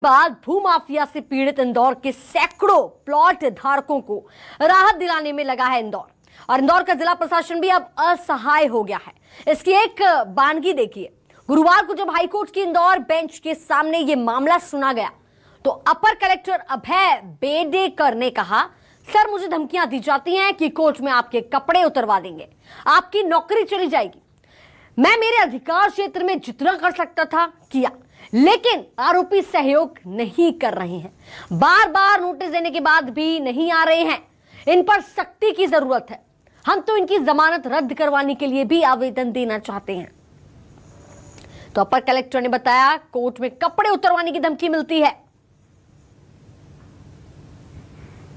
बाद भूमाफिया से पीड़ित इंदौर के सैकड़ों प्लॉट धारकों को राहत दिलाने में लगा है इंदौर, और इंदौर का जिला प्रशासन भी अब असहाय हो गया है। इसकी एक बानगी देखिए। गुरुवार को जब हाईकोर्ट की इंदौर बेंच के सामने यह मामला सुना गया तो अपर कलेक्टर अभय बेडेकर ने कहा, सर मुझे धमकियां दी जाती हैं कि कोर्ट में आपके कपड़े उतरवा देंगे, आपकी नौकरी चली जाएगी। मैं मेरे अधिकार क्षेत्र में जितना कर सकता था किया, लेकिन आरोपी सहयोग नहीं कर रहे हैं। बार बार नोटिस देने के बाद भी नहीं आ रहे हैं। इन पर सख्ती की जरूरत है। हम तो इनकी जमानत रद्द करवाने के लिए भी आवेदन देना चाहते हैं। तो अपर कलेक्टर ने बताया, कोर्ट में कपड़े उतरवाने की धमकी मिलती है।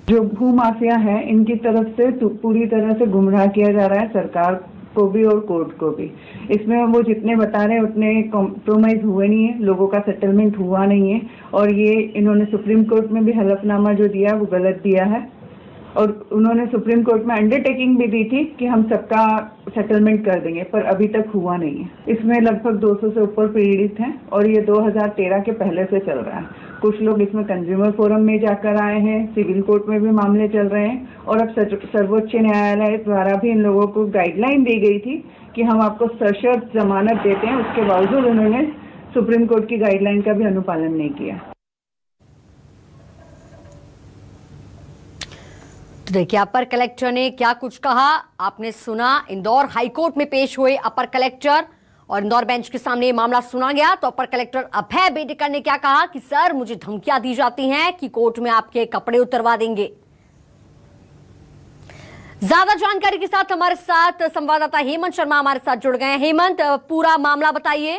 जो भूमाफिया है इनकी तरफ से पूरी तरह से गुमराह किया जा रहा है, सरकार को भी और कोर्ट को भी। इसमें वो जितने बता रहे हैं उतने कॉम्प्रोमाइज हुए नहीं है, लोगों का सेटलमेंट हुआ नहीं है। और ये इन्होंने सुप्रीम कोर्ट में भी हलफनामा जो दिया वो गलत दिया है, और उन्होंने सुप्रीम कोर्ट में अंडरटेकिंग भी दी थी कि हम सबका सेटलमेंट कर देंगे, पर अभी तक हुआ नहीं है। इसमें लगभग 200 से ऊपर पीड़ित हैं और ये 2013 के पहले से चल रहा है। कुछ लोग इसमें कंज्यूमर फोरम में जाकर आए हैं, सिविल कोर्ट में भी मामले चल रहे हैं, और अब सर्वोच्च न्यायालय द्वारा भी इन लोगों को गाइडलाइन दी गई थी कि हम आपको सशर्त जमानत देते हैं। उसके बावजूद उन्होंने सुप्रीम कोर्ट की गाइडलाइन का भी अनुपालन नहीं किया। तो देखिए अपर कलेक्टर ने क्या कुछ कहा, आपने सुना। इंदौर हाईकोर्ट में पेश हुए अपर कलेक्टर और इंदौर बेंच के सामने ये मामला सुना गया तो अपर कलेक्टर अभय बेडेकर ने क्या कहा कि सर मुझे धमकियां दी जाती हैं कि कोर्ट में आपके कपड़े उतरवा देंगे। ज्यादा जानकारी के साथ हमारे साथ संवाददाता हेमंत शर्मा हमारे साथ जुड़ गए हैं। हेमंत, पूरा मामला बताइए।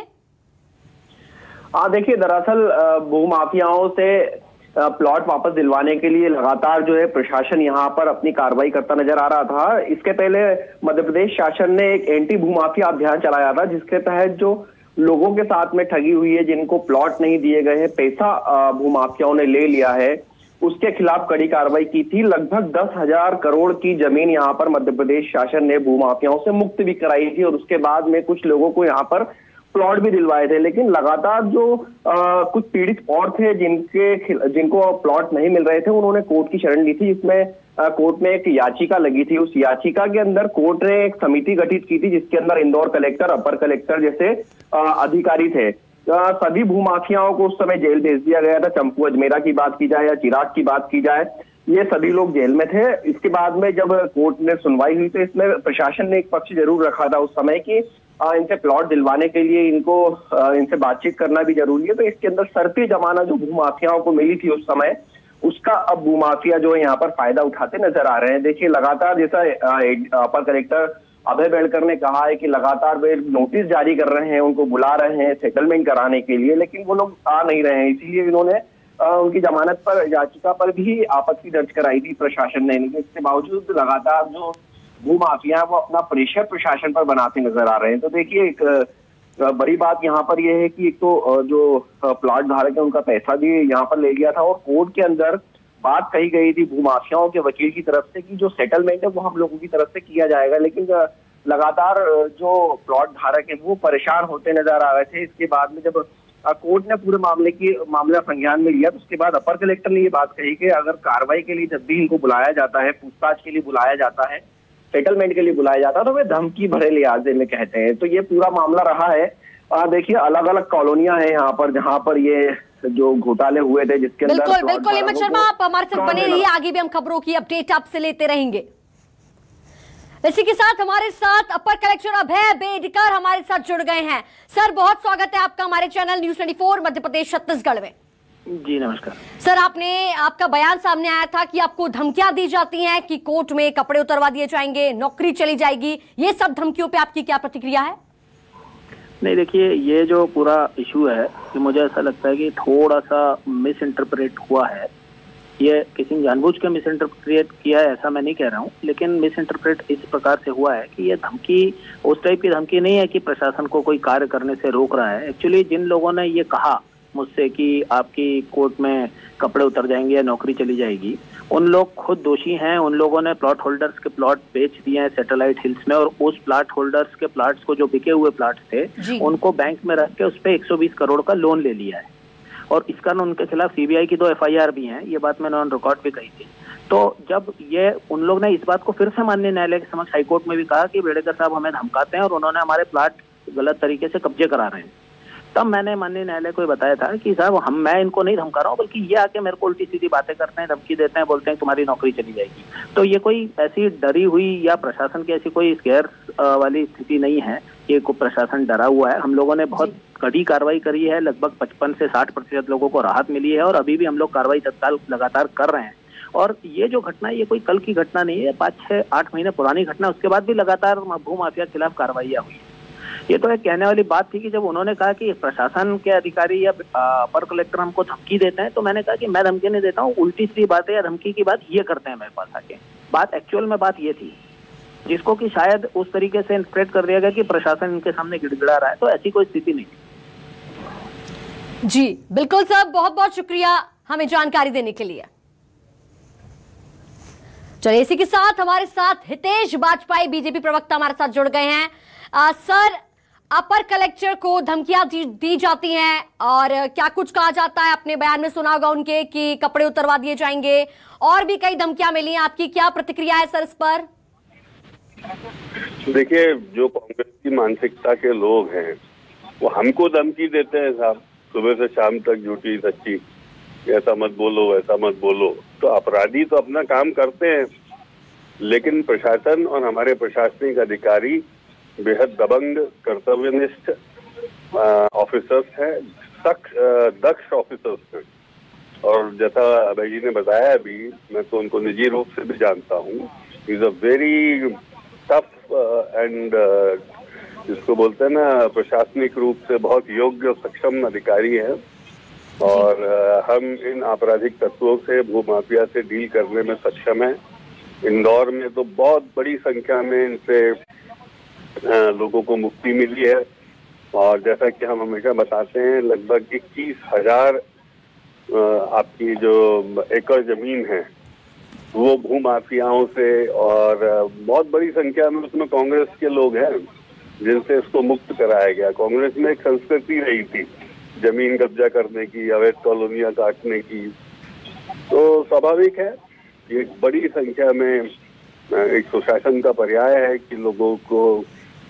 देखिए, दरअसल भूमाफियाओं से प्लॉट वापस दिलवाने के लिए लगातार जो है प्रशासन यहाँ पर अपनी कार्रवाई करता नजर आ रहा था। इसके पहले मध्य प्रदेश शासन ने एक एंटी भूमाफिया अभियान चलाया था, जिसके तहत जो लोगों के साथ में ठगी हुई है, जिनको प्लॉट नहीं दिए गए हैं, पैसा भूमाफियाओं ने ले लिया है, उसके खिलाफ कड़ी कार्रवाई की थी। लगभग 10,000 करोड़ की जमीन यहाँ पर मध्य प्रदेश शासन ने भूमाफियाओं से मुक्त भी कराई थी, और उसके बाद में कुछ लोगों को यहाँ पर प्लॉट भी दिलवाए थे। लेकिन लगातार जो कुछ पीड़ित और थे जिनको प्लॉट नहीं मिल रहे थे, उन्होंने कोर्ट की शरण ली थी, जिसमें कोर्ट में एक याचिका लगी थी। उस याचिका के अंदर कोर्ट ने एक समिति गठित की थी, जिसके अंदर इंदौर कलेक्टर, अपर कलेक्टर जैसे अधिकारी थे। सभी भूमाफियाओं को उस समय जेल भेज दिया गया था। चंपू अजमेरा की बात की जाए या चिराग की बात की जाए, ये सभी लोग जेल में थे। इसके बाद में जब कोर्ट में सुनवाई हुई तो इसमें प्रशासन ने एक पक्ष जरूर रखा था उस समय कि इनसे प्लॉट दिलवाने के लिए इनसे बातचीत करना भी जरूरी है। तो इसके अंदर शर्ती जमानत जो भूमाफियाओं को मिली थी उस समय, उसका अब भूमाफिया जो है यहाँ पर फायदा उठाते नजर आ रहे हैं। देखिए, लगातार जैसा अपर कलेक्टर अभय बेडेकर ने कहा है कि लगातार वे नोटिस जारी कर रहे हैं, उनको बुला रहे हैं सेटलमेंट कराने के लिए, लेकिन वो लोग आ नहीं रहे हैं। इसीलिए इन्होंने उनकी जमानत पर, याचिका पर भी आपत्ति दर्ज कराई थी प्रशासन ने। इसके बावजूद लगातार जो भूमाफिया वो अपना प्रेशर प्रशासन पर बनाते नजर आ रहे हैं। तो देखिए, एक बड़ी बात यहाँ पर यह है कि एक तो जो प्लॉट धारक है उनका पैसा भी यहाँ पर ले गया था, और कोर्ट के अंदर बात कही गई थी भूमाफियाओं के वकील की तरफ से कि जो सेटलमेंट है वो हम लोगों की तरफ से किया जाएगा। लेकिन लगातार जो प्लॉट धारक है वो परेशान होते नजर आ रहे थे। इसके बाद में जब कोर्ट ने पूरे मामला संज्ञान में लिया तो उसके बाद अपर कलेक्टर ने ये बात कही कि अगर कार्रवाई के लिए जब भी इनको बुलाया जाता है, पूछताछ के लिए बुलाया जाता है, सेटलमेंट के लिए बुलाया जाता है, तो वे धमकी भरे लिहाजे में कहते हैं। तो ये पूरा मामला रहा है। देखिए, अलग अलग कॉलोनियां हैं यहाँ पर जहाँ पर ये जो घोटाले हुए थे, जिसके अंदर बिल्कुल हेमंत शर्मा, आप हमारे साथ बने रहिए, आगे भी हम खबरों की अपडेट आपसे लेते रहेंगे। इसी के साथ हमारे साथ अपर कलेक्टर अभय बेडेकर हमारे साथ जुड़ गए हैं। सर, बहुत स्वागत है आपका हमारे चैनल न्यूज़ 24 मध्य प्रदेश छत्तीसगढ़ में। जी नमस्कार सर, आपका बयान सामने आया था कि आपको धमकियां दी जाती हैं कि कोर्ट में कपड़े उतरवा दिए जाएंगे, नौकरी चली जाएगी। ये सब धमकियों पे आपकी क्या प्रतिक्रिया है? नहीं, देखिए, ये जो पूरा इशू है कि मुझे ऐसा लगता है कि थोड़ा सा मिस इंटरप्रेट हुआ है। ये किसी ने जानबूझ के मिस इंटरप्रेट किया है ऐसा मैं नहीं कह रहा हूँ, लेकिन मिस इंटरप्रेट इस प्रकार से हुआ है कि ये धमकी उस टाइप की धमकी नहीं है कि प्रशासन को कोई कार्य करने से रोक रहा है। एक्चुअली जिन लोगों ने ये कहा मुझसे कि आपकी कोर्ट में कपड़े उतर जाएंगे या नौकरी चली जाएगी, उन लोग खुद दोषी हैं। उन लोगों ने प्लॉट होल्डर्स के प्लॉट बेच दिए हैं सैटेलाइट हिल्स में, और उस प्लॉट होल्डर्स के प्लॉट्स को, जो बिके हुए प्लॉट्स थे, उनको बैंक में रख के उस पर 120 करोड़ का लोन ले लिया है। और इस कारण उनके खिलाफ CBI की 2 FIR भी हैं, ये बात मैंने ऑन रिकॉर्ड भी कही थी। तो जब ये उन लोग ने इस बात को फिर से माननीय न्यायालय के समक्ष हाईकोर्ट में भी कहा कि बेड़ेकर साहब हमें धमकाते हैं और उन्होंने हमारे प्लाट गलत तरीके से कब्जे करा रहे हैं, तब मैंने माननीय न्यायालय को बताया था कि साहब मैं इनको नहीं धमका रहा हूँ, बल्कि ये आके मेरे को उल्टी सीधी बातें करते हैं, धमकी देते हैं, बोलते हैं तुम्हारी नौकरी चली जाएगी। तो ये कोई ऐसी डरी हुई या प्रशासन की ऐसी कोई स्केयर वाली स्थिति नहीं है, ये को प्रशासन डरा हुआ है। हम लोगों ने बहुत कड़ी कार्रवाई करी है, लगभग 55 से 60% लोगों को राहत मिली है और अभी भी हम लोग कार्रवाई तत्काल लगातार कर रहे हैं। और ये जो घटना है ये कोई कल की घटना नहीं है, 5, 6, 8 महीने पुरानी घटना, उसके बाद भी लगातार भूमाफिया के खिलाफ कार्रवाई हुई है। ये तो एक कहने वाली बात थी कि जब उन्होंने कहा कि प्रशासन के अधिकारी या अपर कलेक्टर हमको धमकी देते हैं, तो मैंने कहा कि मैं धमकी नहीं देता हूँ, उल्टी सीधी बातें या धमकी की बात ये करते हैं मेरे पास आके। बात एक्चुअल में बात ये थी, जिसको कि शायद उस तरीके से इंटरप्रेट कर दिया गया कि प्रशासन इनके सामने गिड़गिड़ा रहा है, तो ऐसी कोई स्थिति नहीं थी। जी बिल्कुल सर, बहुत बहुत शुक्रिया हमें जानकारी देने के लिए। चलिए इसी के साथ हमारे साथ हितेश बाजपेयी बीजेपी प्रवक्ता हमारे साथ जुड़ गए हैं। सर, अपर कलेक्टर को धमकियां दी जाती हैं और क्या कुछ कहा जाता है, अपने बयान में सुना होगा उनके कि कपड़े उतरवा दिए जाएंगे, और भी कई धमकियां मिली हैं, आपकी क्या प्रतिक्रिया है सर इस पर? देखिए, जो कांग्रेस की मानसिकता के लोग हैं वो हमको धमकी देते हैं साहब, सुबह से शाम तक झूठी सच्ची, ऐसा मत बोलो वैसा मत बोलो। तो अपराधी तो अपना काम करते हैं, लेकिन प्रशासन और हमारे प्रशासनिक अधिकारी बेहद दबंग कर्तव्यनिष्ठ ऑफिसर्स हैं, दक्ष ऑफिसर्स हैं। और जैसा अभय जी ने बताया अभी, मैं तो उनको निजी रूप से भी जानता हूँ। Is a very tough and जिसको बोलते हैं ना, प्रशासनिक रूप से बहुत योग्य और सक्षम अधिकारी हैं। और हम इन आपराधिक तत्वों से, भूमाफिया से डील करने में सक्षम हैं। इंदौर में तो बहुत बड़ी संख्या में इनसे लोगों को मुक्ति मिली है। और जैसा कि हम हमेशा बताते हैं, लगभग 21,000 आपकी जो एकड़ जमीन है वो भूमाफियाओं से, और बहुत बड़ी संख्या में उसमें कांग्रेस के लोग हैं जिनसे इसको मुक्त कराया गया। कांग्रेस में एक संस्कृति रही थी जमीन कब्जा करने की, अवैध कॉलोनियां काटने की। तो स्वाभाविक है कि एक बड़ी संख्या में एक सुशासन का पर्याय है कि लोगों को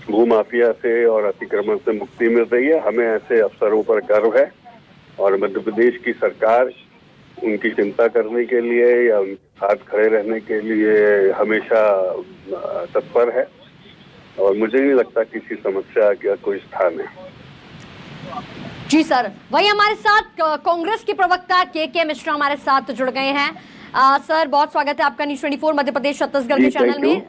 भूमाफिया से और अतिक्रमण से मुक्ति मिल रही है। हमें ऐसे अफसरों पर गर्व है और मध्य प्रदेश की सरकार उनकी चिंता करने के लिए या उनके साथ खड़े रहने के लिए हमेशा तत्पर है, और मुझे नहीं लगता किसी समस्या का कोई स्थान है। जी सर, वही हमारे साथ कांग्रेस के प्रवक्ता के मिश्रा हमारे साथ जुड़ गए हैं। सर, बहुत स्वागत है आपका न्यूज़ 24 मध्य प्रदेश छत्तीसगढ़ के चैनल में।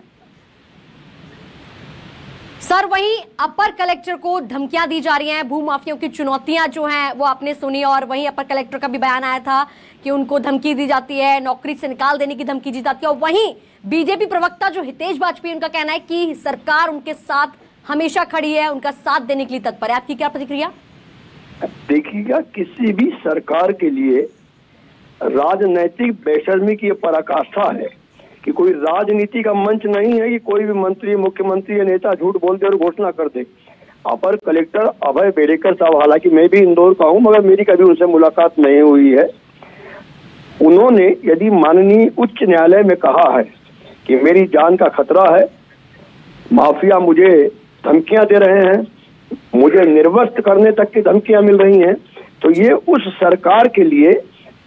सर, वहीं अपर कलेक्टर को धमकियां दी जा रही हैं, भूमाफियों की चुनौतियां जो हैं वो आपने सुनी, और वहीं अपर कलेक्टर का भी बयान आया था कि उनको धमकी दी जाती है, नौकरी से निकाल देने की धमकी दी जाती है। और वहीं बीजेपी प्रवक्ता जो हितेश बाजपेयी, उनका कहना है कि सरकार उनके साथ हमेशा खड़ी है, उनका साथ देने के लिए तत्पर है। आपकी क्या प्रतिक्रिया? देखिएगा, किसी भी सरकार के लिए राजनैतिक बेशर्मी की पराकाष्ठा है कि कोई राजनीति का मंच नहीं है कि कोई भी मंत्री, मुख्यमंत्री या नेता झूठ बोल दे और घोषणा कर दे। अपर कलेक्टर अभय बेड़ेकर साहब, हालांकि मैं भी इंदौर का हूं मगर मेरी कभी उनसे मुलाकात नहीं हुई है, उन्होंने यदि माननीय उच्च न्यायालय में कहा है कि मेरी जान का खतरा है, माफिया मुझे धमकियां दे रहे हैं, मुझे निर्वस्त करने तक की धमकियां मिल रही हैं, तो ये उस सरकार के लिए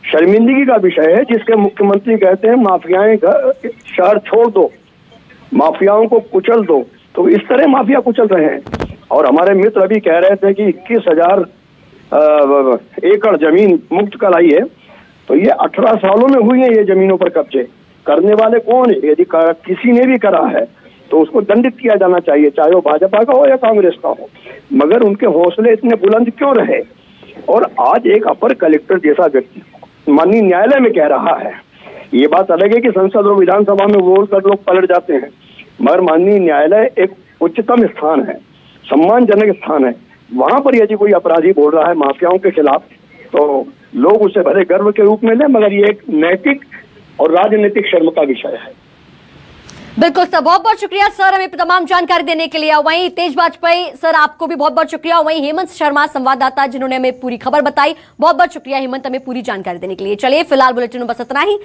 शर्मिंदगी का विषय है जिसके मुख्यमंत्री कहते हैं माफियाएं शहर छोड़ दो, माफियाओं को कुचल दो। तो इस तरह माफिया कुचल रहे हैं। और हमारे मित्र अभी कह रहे थे कि 21,000 एकड़ जमीन मुक्त कराई है, तो ये 18 सालों में हुई है ये जमीनों पर कब्जे। करने वाले कौन है? यदि किसी ने भी करा है तो उसको दंडित किया जाना चाहिए, चाहे वो भाजपा का हो या कांग्रेस का हो। मगर उनके हौसले इतने बुलंद क्यों रहे? और आज एक अपर कलेक्टर जैसा व्यक्ति माननीय न्यायालय में कह रहा है, ये बात अलग है कि संसद और विधानसभा में बोल कर लोग पलट जाते हैं, मगर माननीय न्यायालय एक उच्चतम स्थान है, सम्मानजनक स्थान है। वहां पर यदि कोई अपराधी बोल रहा है माफियाओं के खिलाफ, तो लोग उसे भले गर्व के रूप में लें, मगर ये एक नैतिक और राजनीतिक शर्म का विषय है। बिल्कुल सर, बहुत बहुत शुक्रिया सर हमें तमाम जानकारी देने के लिए। वहीं तेज वाजपेयी सर आपको भी बहुत बहुत शुक्रिया। वहीं हेमंत शर्मा संवाददाता जिन्होंने हमें पूरी खबर बताई, बहुत बहुत शुक्रिया हेमंत हमें पूरी जानकारी देने के लिए। चलिए फिलहाल बुलेटिन में बस इतना ही।